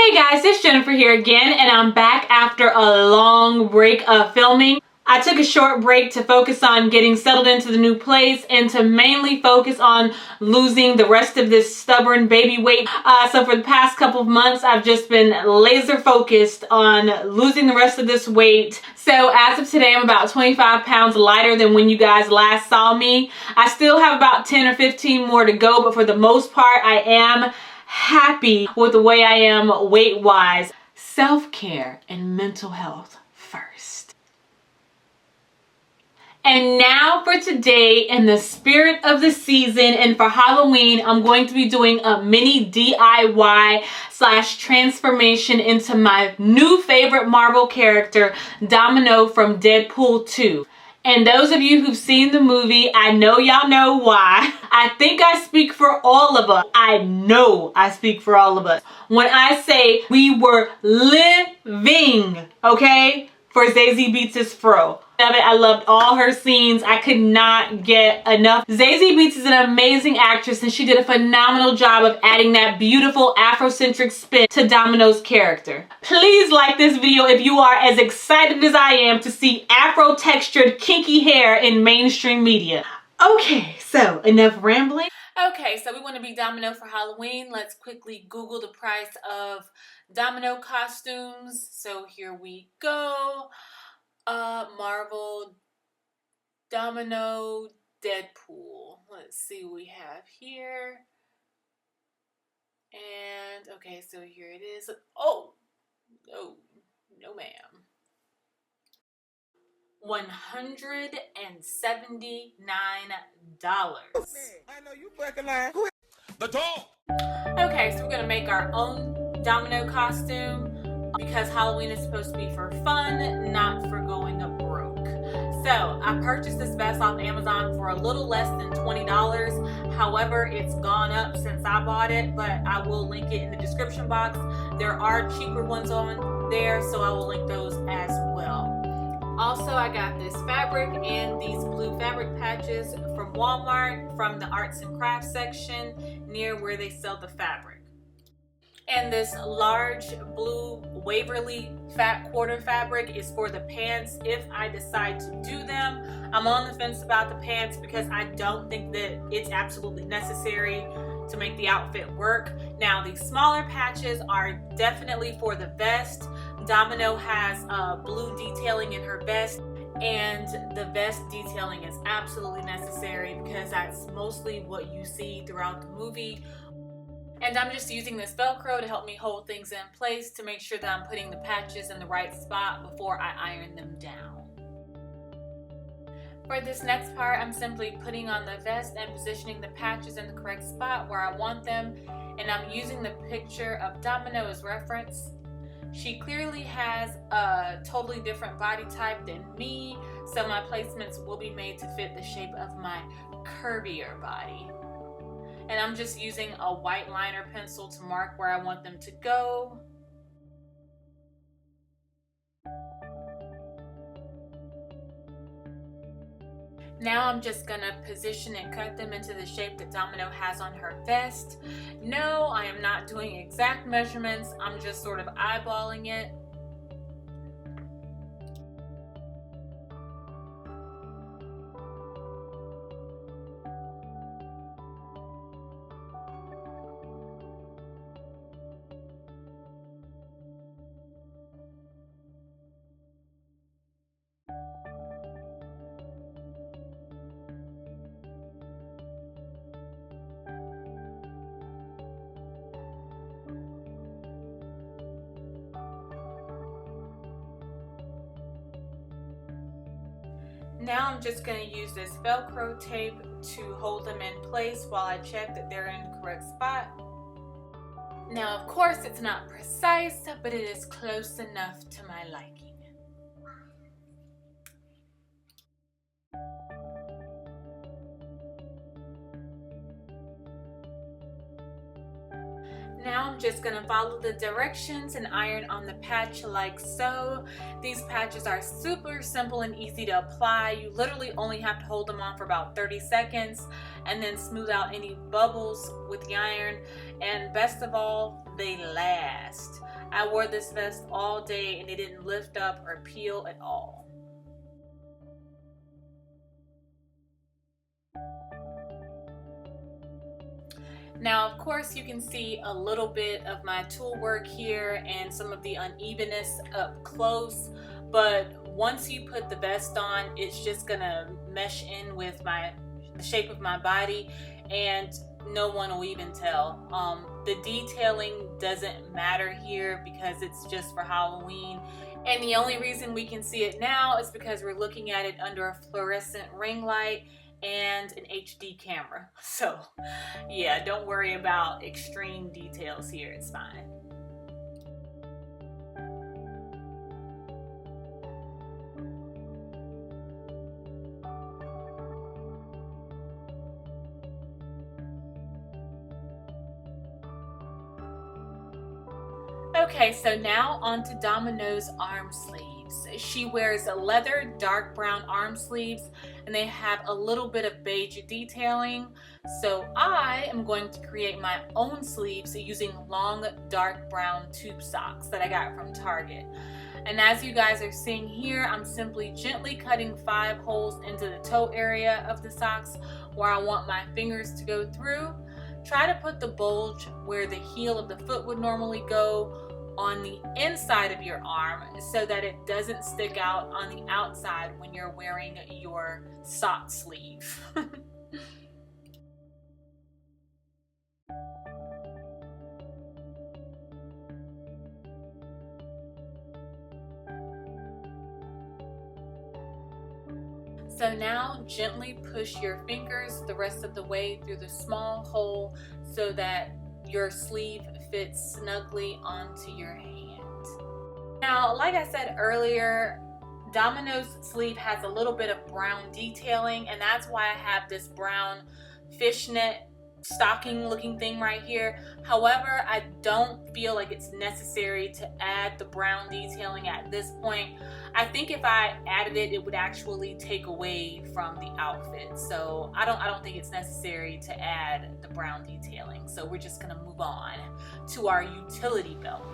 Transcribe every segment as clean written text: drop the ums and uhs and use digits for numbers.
Hey guys, it's Jennifer here again, and I'm back after a long break of filming. I took a short break to focus on getting settled into the new place and to mainly focus on losing the rest of this stubborn baby weight. So for the past couple of months, I've just been laser focused on losing the rest of this weight. So as of today, I'm about 25 pounds lighter than when you guys last saw me. I still have about 10 or 15 more to go, but for the most part, I am happy with the way I am weight-wise. Self-care and mental health first. And now for today, in the spirit of the season and for Halloween, I'm going to be doing a mini DIY / transformation into my new favorite Marvel character, Domino from Deadpool 2. And those of you who've seen the movie, I know y'all know why. I think I speak for all of us. I know I speak for all of us when I say we were living, okay, for Zazie Beetz' Afro. I loved all her scenes. I could not get enough. Zazie Beetz is an amazing actress, and she did a phenomenal job of adding that beautiful Afrocentric spin to Domino's character. Please like this video if you are as excited as I am to see Afro-textured kinky hair in mainstream media. Okay, so enough rambling. Okay, so we want to be Domino for Halloween. Let's quickly Google the price of Domino costumes. So here we go. Marvel Domino Deadpool. Let's see what we have here. And okay, so here it is. Oh, no ma'am. $179. I know you fucking lying. The dog. Okay, so we're gonna make our own Domino costume because Halloween is supposed to be for fun, not for going broke. So I purchased this vest off Amazon for a little less than $20. However, it's gone up since I bought it, but I will link it in the description box. There are cheaper ones on there, so I will link those as well. Also, I got this fabric and these blue fabric patches from Walmart from the arts and crafts section near where they sell the fabric. And this large blue Waverly fat quarter fabric is for the pants if I decide to do them. I'm on the fence about the pants because I don't think that it's absolutely necessary to make the outfit work. Now, these smaller patches are definitely for the vest. Domino has blue detailing in her vest, and the vest detailing is absolutely necessary because that's mostly what you see throughout the movie. And I'm just using this Velcro to help me hold things in place to make sure that I'm putting the patches in the right spot before I iron them down. For this next part, I'm simply putting on the vest and positioning the patches in the correct spot where I want them, and I'm using the picture of Domino as reference. She clearly has a totally different body type than me, so my placements will be made to fit the shape of my curvier body. And I'm just using a white liner pencil to mark where I want them to go. Now I'm just gonna position and cut them into the shape that Domino has on her vest. No, I am not doing exact measurements. I'm just sort of eyeballing it. Now I'm just going to use this Velcro tape to hold them in place while I check that they're in the correct spot. Now, of course, it's not precise, but it is close enough to my liking. Now I'm just gonna follow the directions and iron on the patch like so. These patches are super simple and easy to apply. You literally only have to hold them on for about 30 seconds and then smooth out any bubbles with the iron. And best of all, they last. I wore this vest all day and it didn't lift up or peel at all. Now, of course, you can see a little bit of my tool work here and some of the unevenness up close, but once you put the vest on, it's just gonna mesh in with the shape of my body and no one will even tell. The detailing doesn't matter here because it's just for Halloween, and the only reason we can see it now is because we're looking at it under a fluorescent ring light and an HD camera. So yeah, don't worry about extreme details here, it's fine. Okay, so now on to Domino's arm sleeves. She wears leather dark brown arm sleeves and they have a little bit of beige detailing. So I am going to create my own sleeves using long dark brown tube socks that I got from Target. And as you guys are seeing here, I'm simply gently cutting 5 holes into the toe area of the socks where I want my fingers to go through. Try to put the bulge where the heel of the foot would normally go on the inside of your arm so that it doesn't stick out on the outside when you're wearing your sock sleeve. So now gently push your fingers the rest of the way through the small hole so that your sleeve fits snugly onto your hand. Now, like I said earlier, Domino's sleeve has a little bit of brown detailing, and that's why I have this brown fishnet stocking looking thing right here. However, I don't feel like it's necessary to add the brown detailing at this point. I think if I added it, it would actually take away from the outfit. So I don't think it's necessary to add the brown detailing. So we're just gonna move on to our utility belt.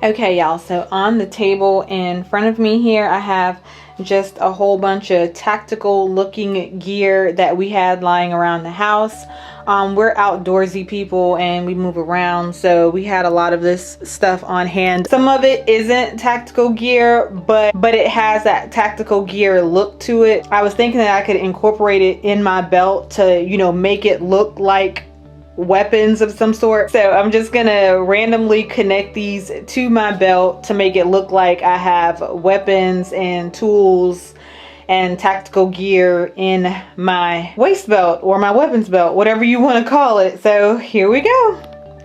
Okay, y'all, so on the table in front of me here, I have just a whole bunch of tactical looking gear that we had lying around the house. We're outdoorsy people and we move around, so we had a lot of this stuff on hand. Some of it isn't tactical gear, but it has that tactical gear look to it. I was thinking that I could incorporate it in my belt to, you know, make it look like weapons of some sort. So I'm just gonna randomly connect these to my belt to make it look like I have weapons and tools and tactical gear in my waist belt or my weapons belt, whatever you want to call it. So here we go.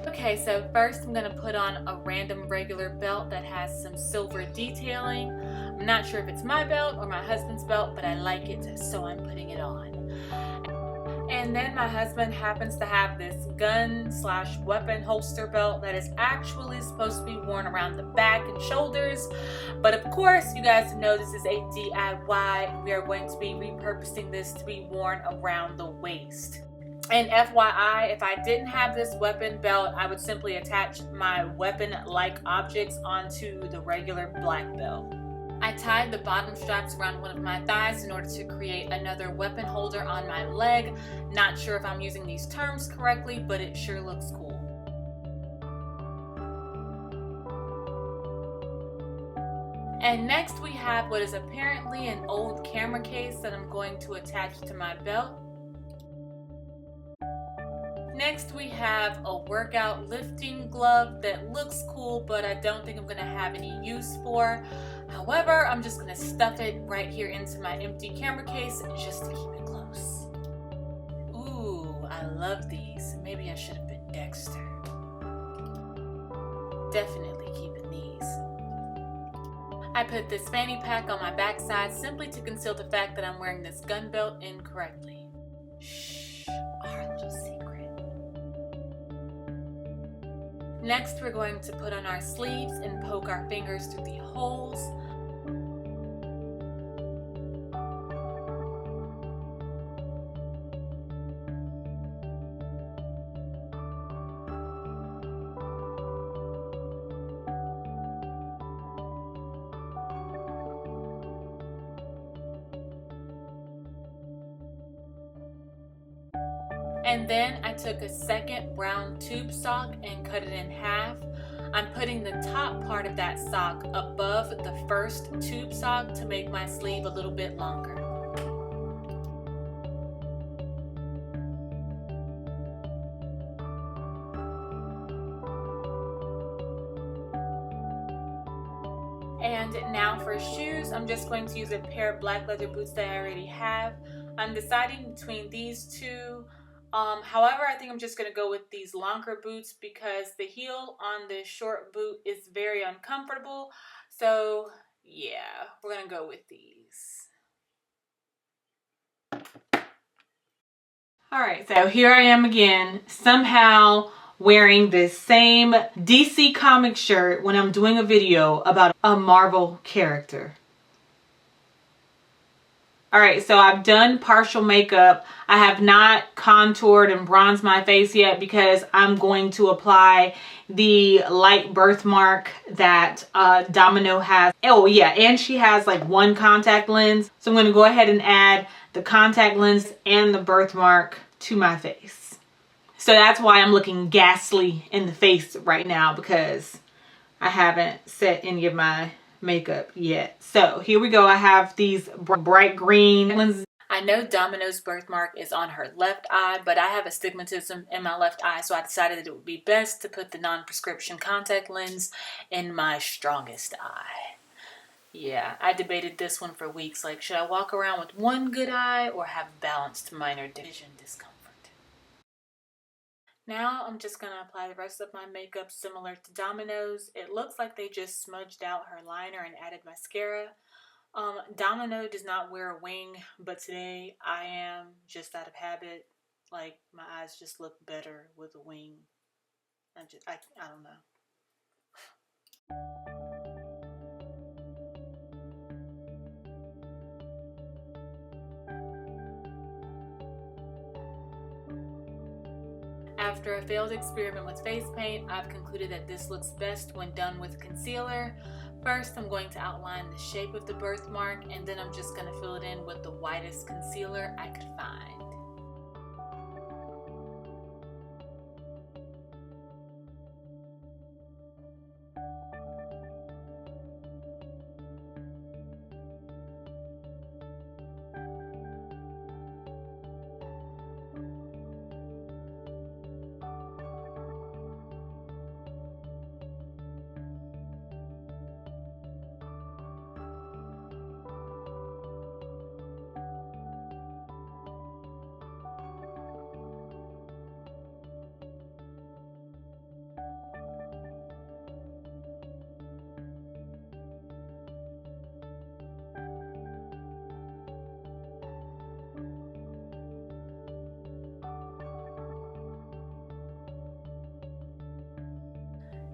Okay, so first I'm gonna put on a random regular belt that has some silver detailing. I'm not sure if it's my belt or my husband's belt, but I like it, so I'm putting it on. And then my husband happens to have this gun/weapon holster belt that is actually supposed to be worn around the back and shoulders. But of course, you guys know this is a DIY. We are going to be repurposing this to be worn around the waist. And FYI, if I didn't have this weapon belt, I would simply attach my weapon-like objects onto the regular black belt. I tied the bottom straps around one of my thighs in order to create another weapon holder on my leg. Not sure if I'm using these terms correctly, but it sure looks cool. And next we have what is apparently an old camera case that I'm going to attach to my belt. Next we have a workout lifting glove that looks cool, but I don't think I'm gonna have any use for. However, I'm just gonna stuff it right here into my empty camera case just to keep it close. Ooh, I love these. Maybe I should have been Dexter. Definitely keeping these. I put this fanny pack on my backside simply to conceal the fact that I'm wearing this gun belt incorrectly. Shh, our little secret. Next, we're going to put on our sleeves and poke our fingers through the holes. And then I took a second brown tube sock and cut it in half. I'm putting the top part of that sock above the first tube sock to make my sleeve a little bit longer. And now for shoes, I'm just going to use a pair of black leather boots that I already have. I'm deciding between these two. However, I think I'm just going to go with these longer boots because the heel on this short boot is very uncomfortable. So yeah, we're going to go with these. All right, so here I am again, somehow wearing this same DC comic shirt when I'm doing a video about a Marvel character. All right, so I've done partial makeup. I have not contoured and bronzed my face yet because I'm going to apply the light birthmark that Domino has. Oh yeah, and she has like one contact lens. So I'm going to go ahead and add the contact lens and the birthmark to my face. So that's why I'm looking ghastly in the face right now, because I haven't set any of my makeup yet. So here we go. I have these bright green lenses. I know Domino's birthmark is on her left eye, but I have astigmatism in my left eye, so I decided that it would be best to put the non-prescription contact lens in my strongest eye. Yeah, I debated this one for weeks. Like, should I walk around with one good eye or have balanced minor vision discomfort? Now I'm just going to apply the rest of my makeup similar to Domino's. It looks like they just smudged out her liner and added mascara. Domino does not wear a wing, but today I am, just out of habit. Like, my eyes just look better with a wing. I don't know. After a failed experiment with face paint, I've concluded that this looks best when done with concealer. First, I'm going to outline the shape of the birthmark, and then I'm just going to fill it in with the whitest concealer I could find.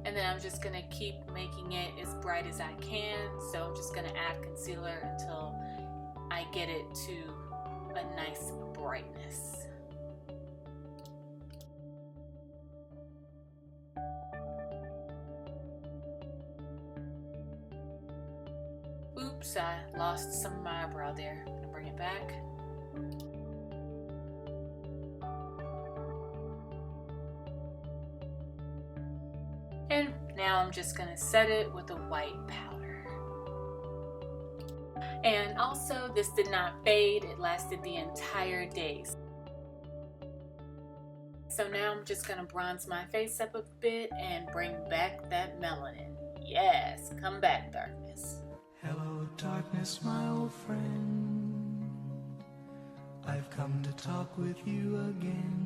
And then I'm just gonna keep making it as bright as I can. So I'm just gonna add concealer until I get it to a nice brightness. Oops, I lost some of my eyebrow there. I'm gonna bring it back. And now I'm just gonna set it with a white powder. And also, this did not fade, it lasted the entire day. So now I'm just gonna bronze my face up a bit and bring back that melanin. Yes, come back, darkness. Hello, darkness, my old friend. I've come to talk with you again.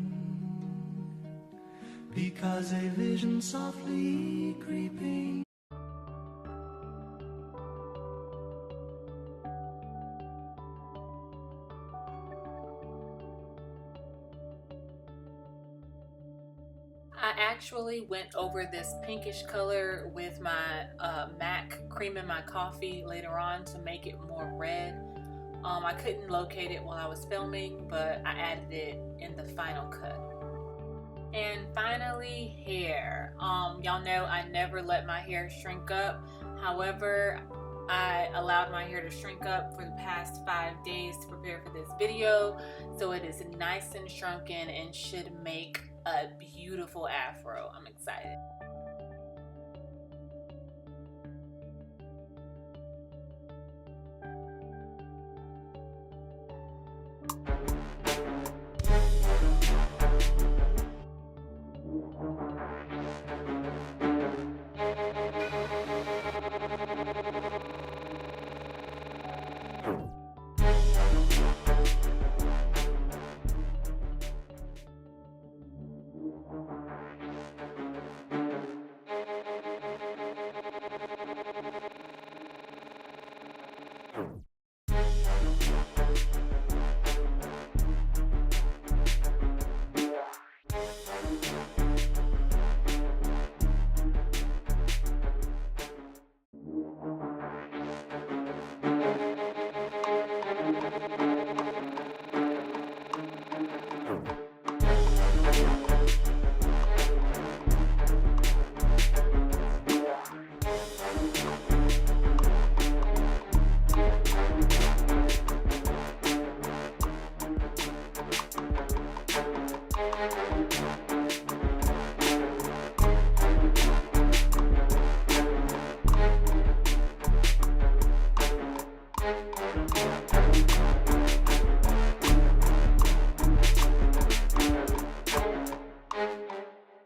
Because a vision softly creeping. I actually went over this pinkish color with my MAC cream in my coffee later on to make it more red. I couldn't locate it while I was filming, but I added it in the final cut. And finally, hair. Y'all know I never let my hair shrink up. However, I allowed my hair to shrink up for the past 5 days to prepare for this video, so it is nice and shrunken and should make a beautiful afro. I'm excited.